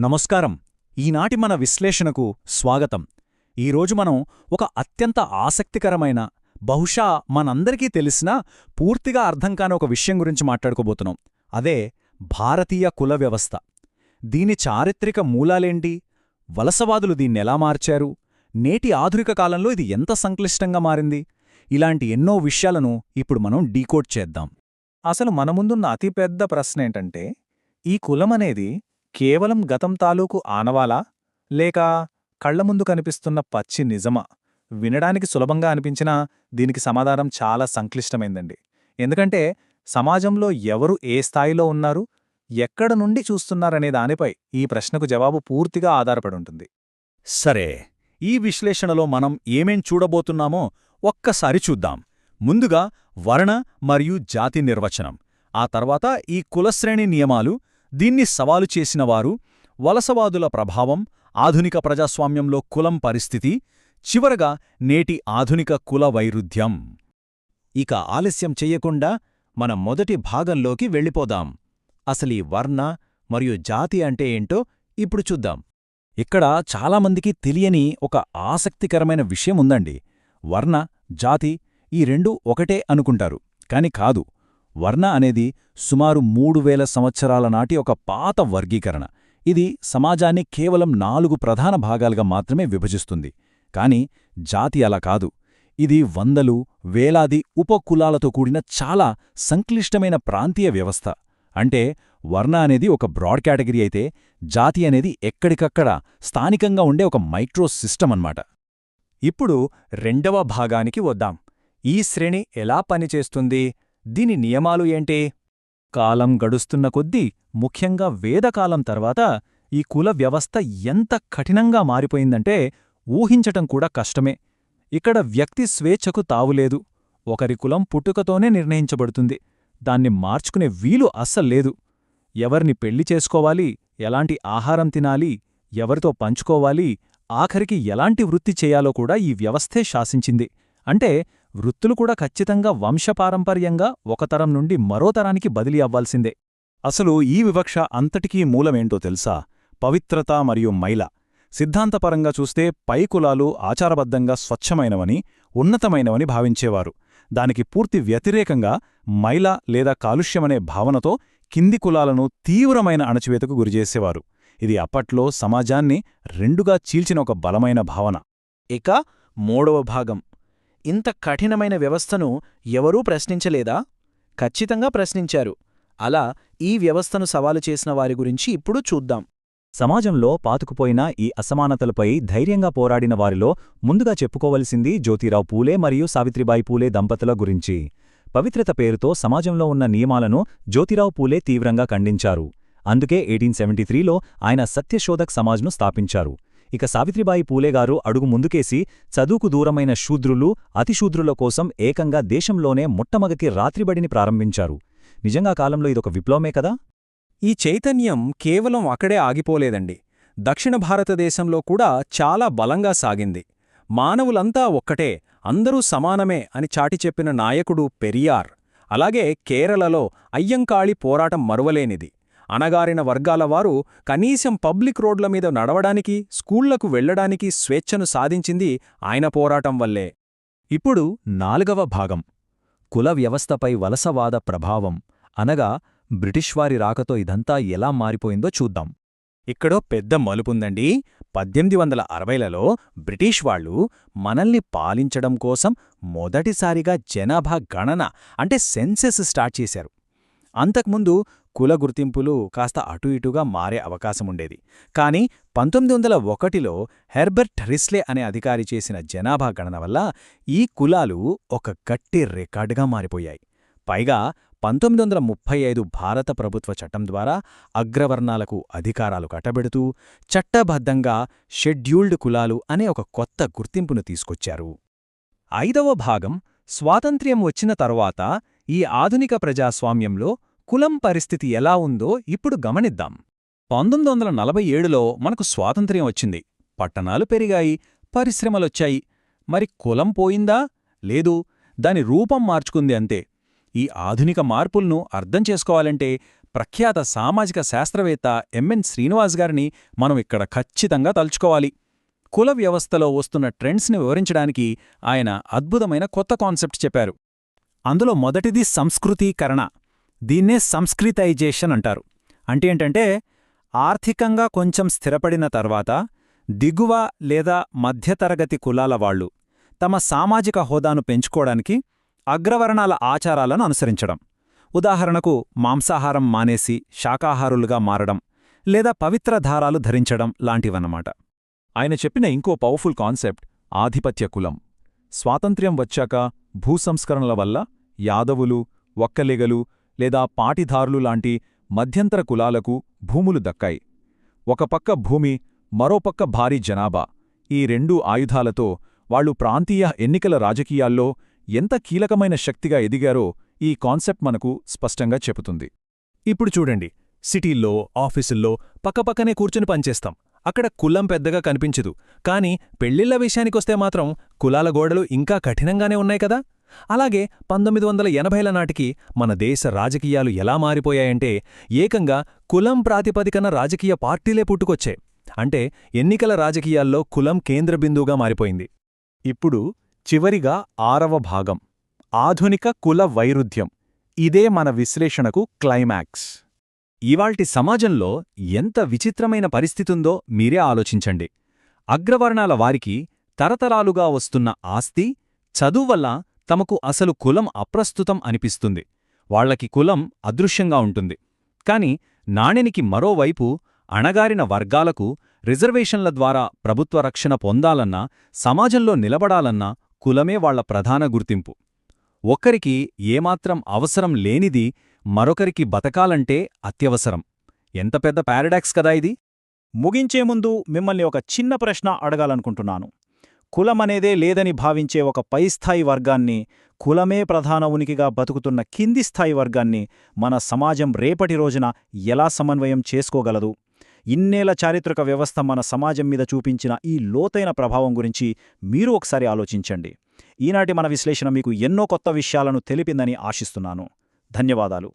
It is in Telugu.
నమస్కారం. ఈనాటి మన విశ్లేషణకు స్వాగతం. ఈరోజు మనం ఒక అత్యంత ఆసక్తికరమైన, బహుశా మనందరికీ తెలిసినా పూర్తిగా అర్థం కాని ఒక విషయం గురించి మాట్లాడుకోబోతున్నాం. అదే భారతీయ కుల వ్యవస్థ. దీని చారిత్రక మూలాలేంటి? వలసవాదులు దీన్నెలా మార్చారు? నేటి ఆధునిక కాలంలో ఇది ఎంత సంక్లిష్టంగా మారింది? ఇలాంటి ఎన్నో విషయాలను ఇప్పుడు మనం డీకోడ్ చేద్దాం. అసలు మన ముందున్న అతిపెద్ద ప్రశ్నేంటంటే, ఈ కులమనేది కేవలం గతం తాలూకు ఆనవాలా, లేక కళ్లముందు కనిపిస్తున్న పచ్చి నిజమా? వినడానికి సులభంగా అనిపించినా దీనికి సమాధానం చాలా సంక్లిష్టమైందండి. ఎందుకంటే సమాజంలో ఎవరు ఏ స్థాయిలో ఉన్నారు, ఎక్కడ నుండి చూస్తున్నారనే దానిపై ఈ ప్రశ్నకు జవాబు పూర్తిగా ఆధారపడుంటుంది. సరే, ఈ విశ్లేషణలో మనం ఏమేం చూడబోతున్నామో ఒక్కసారి చూద్దాం. ముందుగా వర్ణ మరియు జాతి నిర్వచనం, ఆ తర్వాత ఈ కులశ్రేణి నియమాలు, దీన్ని సవాలు చేసినవారు, వలసవాదుల ప్రభావం, ఆధునిక ప్రజాస్వామ్యంలో కులం పరిస్థితి, చివరగా నేటి ఆధునిక కుల వైరుధ్యం. ఇక ఆలస్యం చెయ్యకుండా మన మొదటి భాగంలోకి వెళ్ళిపోదాం. అసలీ వర్ణ మరియు జాతి అంటే ఏంటో ఇప్పుడు చూద్దాం. ఇక్కడ చాలామందికి తెలియని ఒక ఆసక్తికరమైన విషయం ఉందండి. వర్ణ, జాతి ఈ రెండూ ఒకటే అనుకుంటారు. కాని కాదు. వర్ణ అనేది సుమారు 3000 సంవత్సరాల నాటి ఒక పాత వర్గీకరణ. ఇది సమాజాన్ని కేవలం 4 ప్రధాన భాగాలుగా మాత్రమే విభజిస్తుంది. కాని జాతి అలా కాదు. ఇది వందలు, వేలాది ఉపకులాలతో కూడిన చాలా సంక్లిష్టమైన ప్రాంతీయ వ్యవస్థ. అంటే వర్ణ అనేది ఒక బ్రాడ్ కేటగిరీ అయితే, జాతి అనేది ఎక్కడికక్కడ స్థానికంగా ఉండే ఒక మైక్రో సిస్టమ్ అన్నమాట. ఇప్పుడు రెండవ భాగానికి వద్దాం. ఈ శ్రేణి ఎలా పనిచేస్తుంది? దీని నియమాలు ఏంటి? కాలం గడుస్తున్న కొద్దీ, ముఖ్యంగా వేదకాలం తర్వాత ఈ కుల వ్యవస్థ ఎంత కఠినంగా మారిపోయిందంటే ఊహించటం కూడా కష్టమే. ఇక్కడ వ్యక్తి స్వేచ్ఛకు తావులేదు. ఒకరి కులం పుట్టుకతోనే నిర్ణయించబడుతుంది. దాన్ని మార్చుకునే వీలు అస్సల్లేదు. ఎవర్ని పెళ్లి చేసుకోవాలి, ఎలాంటి ఆహారం తినాలి, ఎవరితో పంచుకోవాలి, ఆఖరికి ఎలాంటి వృత్తి చేయాలో కూడా ఈ వ్యవస్థే శాసించింది. అంటే వృత్తులు కూడా ఖచ్చితంగా వంశపారంపర్యంగా ఒక తరం నుండి మరో తరానికి బదిలీ అవ్వాల్సిందే. అసలు ఈ వివక్ష అంతటికీ మూలమేంటో తెలుసా? పవిత్రత మరియు మైల. సిద్ధాంతపరంగా చూస్తే పై కులాలు ఆచారబద్ధంగా స్వచ్ఛమైనవని, ఉన్నతమైనవని భావించేవారు. దానికి పూర్తి వ్యతిరేకంగా మైల లేదా కాలుష్యమనే భావనతో కింది కులాలను తీవ్రమైన అణచివేతకు గురిచేసేవారు. ఇది అప్పట్లో సమాజాన్ని రెండుగా చీల్చిన ఒక బలమైన భావన. ఇక మూడవ భాగం. ఇంత కఠినమైన వ్యవస్థను ఎవరూ ప్రశ్నించలేదా? ఖచ్చితంగా ప్రశ్నించారు. అలా ఈ వ్యవస్థను సవాలు చేసిన వారి గురించి ఇప్పుడు చూద్దాం. సమాజంలో పాతుకుపోయిన ఈ అసమానతలపై ధైర్యంగా పోరాడిన వారిలో ముందుగా చెప్పుకోవలసింది జ్యోతిరావు పూలే మరియు సావిత్రిబాయి పూలే దంపతుల గురించి. పవిత్రత పేరుతో సమాజంలో ఉన్న నియమాలను జ్యోతిరావు పూలే తీవ్రంగా ఖండించారు. అందుకే 1873లో ఆయన సత్యశోధక్ సమాజ్ను స్థాపించారు. ఇక సావిత్రిబాయి పూలేగారు అడుగు ముందుకేసి చదువుకు దూరమైన శూద్రులు, అతిశూద్రుల కోసం ఏకంగా దేశంలోనే మొట్టమొదటి రాత్రిబడిని ప్రారంభించారు. నిజంగా కాలంలో ఇదొక విప్లవమే కదా? ఈ చైతన్యం కేవలం అక్కడే ఆగిపోలేదండి. దక్షిణ భారతదేశంలో కూడా చాలా బలంగా సాగింది. మానవులంతా ఒక్కటే, అందరూ సమానమే అని చాటి చెప్పిన నాయకుడు పెరియార్. అలాగే కేరళలో అయ్యంకాళి పోరాటం మరువలేనిది. అణగారిన వర్గాల వారు కనీసం పబ్లిక్ రోడ్ల మీద నడవడానికి, స్కూళ్లకు వెళ్లడానికి స్వేచ్ఛను సాధించింది ఆయన పోరాటం వల్లే. ఇప్పుడు 4వ భాగం. కుల వ్యవస్థపై వలసవాద ప్రభావం, అనగా బ్రిటిష్వారి రాకతో ఇదంతా ఎలా మారిపోయిందో చూద్దాం. ఇక్కడో పెద్ద మలుపుందండి. 1860లలో బ్రిటిష్ వాళ్లు మనల్ని పాలించడం కోసం మొదటిసారిగా జనాభా గణన అంటే సెన్సెస్ స్టార్ట్ చేశారు. అంతకుముందు కుల గుర్తింపులు కాస్త అటు ఇటుగా మారే అవకాశముండేది. కాని 1901లో హెర్బర్ట్ రిస్లే అనే అధికారి చేసిన జనాభా గణన వల్ల ఈ కులాలు ఒక గట్టి రికార్డుగా మారిపోయాయి. పైగా 1935 భారత ప్రభుత్వ చట్టం ద్వారా అగ్రవర్ణాలకు అధికారాలు కట్టబెడుతూ చట్టబద్ధంగా షెడ్యూల్డ్ కులాలు అనే ఒక కొత్త గుర్తింపును తీసుకొచ్చారు. 5వ భాగం. స్వాతంత్ర్యం వచ్చిన తరువాత ఈ ఆధునిక ప్రజాస్వామ్యంలో కులం పరిస్థితి ఎలా ఉందో ఇప్పుడు గమనిద్దాం. 1947లో మనకు స్వాతంత్ర్యం వచ్చింది. పట్టణాలు పెరిగాయి, పరిశ్రమలొచ్చాయి. మరి కులం పోయిందా? లేదు, దాని రూపం మార్చుకుంది అంతే. ఈ ఆధునిక మార్పులను అర్థం చేసుకోవాలంటే ప్రఖ్యాత సామాజిక శాస్త్రవేత్త ఎంఎన్ శ్రీనివాస్ గారిని మనం ఇక్కడ ఖచ్చితంగా తలుచుకోవాలి. కుల వ్యవస్థలో వస్తున్న ట్రెండ్స్ని వివరించడానికి ఆయన అద్భుతమైన కొత్త కాన్సెప్ట్ చెప్పారు. అందులో మొదటిది సంస్కృతీకరణ. దీన్నే సంస్కృతైజేషన్ అంటారు. అంటే ఏంటంటే, ఆర్థికంగా కొంచెం స్థిరపడిన తర్వాత దిగువ లేదా మధ్యతరగతి కులాల వాళ్ళు తమ సామాజిక హోదాను పెంచుకోవడానికి అగ్రవర్ణాల ఆచారాలను అనుసరించడం. ఉదాహరణకు మాంసాహారం మానేసి శాకాహారులుగా మారడం లేదా పవిత్ర ధారాలు ధరించడం లాంటివన్నమాట. ఆయన చెప్పిన ఇంకో పవర్ఫుల్ కాన్సెప్ట్ ఆధిపత్య కులం. స్వాతంత్ర్యం వచ్చాక భూసంస్కరణల వల్ల యాదవులు, ఒక్కలిగలు లేదా పాటిదారులు లాంటి మధ్యంతర కులాలకు భూములు దక్కాయి. ఒక పక్క భూమి, మరోపక్క భారీ జనాభా. ఈ రెండూ ఆయుధాలతో వాళ్లు ప్రాంతీయ ఎన్నికల రాజకీయాల్లో ఎంత కీలకమైన శక్తిగా ఎదిగారో ఈ కాన్సెప్ట్ మనకు స్పష్టంగా చెబుతుంది. ఇప్పుడు చూడండి, సిటీల్లో, ఆఫీసుల్లో పక్కపక్కనే కూర్చుని పనిచేస్తాం. అక్కడ కులం పెద్దగా కనిపించదు. కానీ పెళ్లిళ్ల విషయానికొస్తే మాత్రం కులాల గోడలు ఇంకా కఠినంగానే ఉన్నాయి కదా. అలాగే 1980ల నాటికి మన దేశ రాజకీయాలు ఎలా మారిపోయాయంటే, ఏకంగా కులం ప్రాతిపదికన రాజకీయ పార్టీలే పుట్టుకొచ్చాయి. అంటే ఎన్నికల రాజకీయాల్లో కులం కేంద్రబిందువుగా మారిపోయింది. ఇప్పుడు చివరిగా 6వ భాగం, ఆధునిక కుల వైరుధ్యం. ఇదే మన విశ్లేషణకు క్లైమాక్స్. ఇవాల్టి సమాజంలో ఎంత విచిత్రమైన పరిస్థితుందో మీరే ఆలోచించండి. అగ్రవర్ణాల వారికి తరతరాలుగా వస్తున్న ఆస్తి, చదువువల్ల తమకు అసలు కులం అప్రస్తుతం అనిపిస్తుంది. వాళ్లకి కులం అదృశ్యంగా ఉంటుంది. కాని నాణెనికి మరోవైపు అణగారిన వర్గాలకు రిజర్వేషన్ల ద్వారా ప్రభుత్వ రక్షణ పొందాలన్నా, సమాజంలో నిలబడాలన్నా కులమే వాళ్ల ప్రధాన గుర్తింపు. ఒక్కరికి ఏమాత్రం అవసరం లేనిది మరొకరికి బతకాలంటే అత్యవసరం. ఎంత పెద్ద పారాడాక్స్ కదా ఇది. ముగించే ముందు మిమ్మల్ని ఒక చిన్న ప్రశ్న అడగాలనుకుంటున్నాను. కులమనేదే లేదని భావించే ఒక పైస్థాయి వర్గాన్ని, కులమే ప్రధాన ఉనికిగా బతుకుతున్న కింది స్థాయి వర్గాన్ని మన సమాజం రేపటి రోజున ఎలా సమన్వయం చేసుకోగలదు? ఇన్నేళ్ల చారిత్రక వ్యవస్థ మన సమాజం మీద చూపించిన ఈ లోతైన ప్రభావం గురించి మీరు ఒకసారి ఆలోచించండి. ఈనాటి మన విశ్లేషణ మీకు ఎన్నో కొత్త విషయాలను తెలిపిందని ఆశిస్తున్నాను. ధన్యవాదాలు.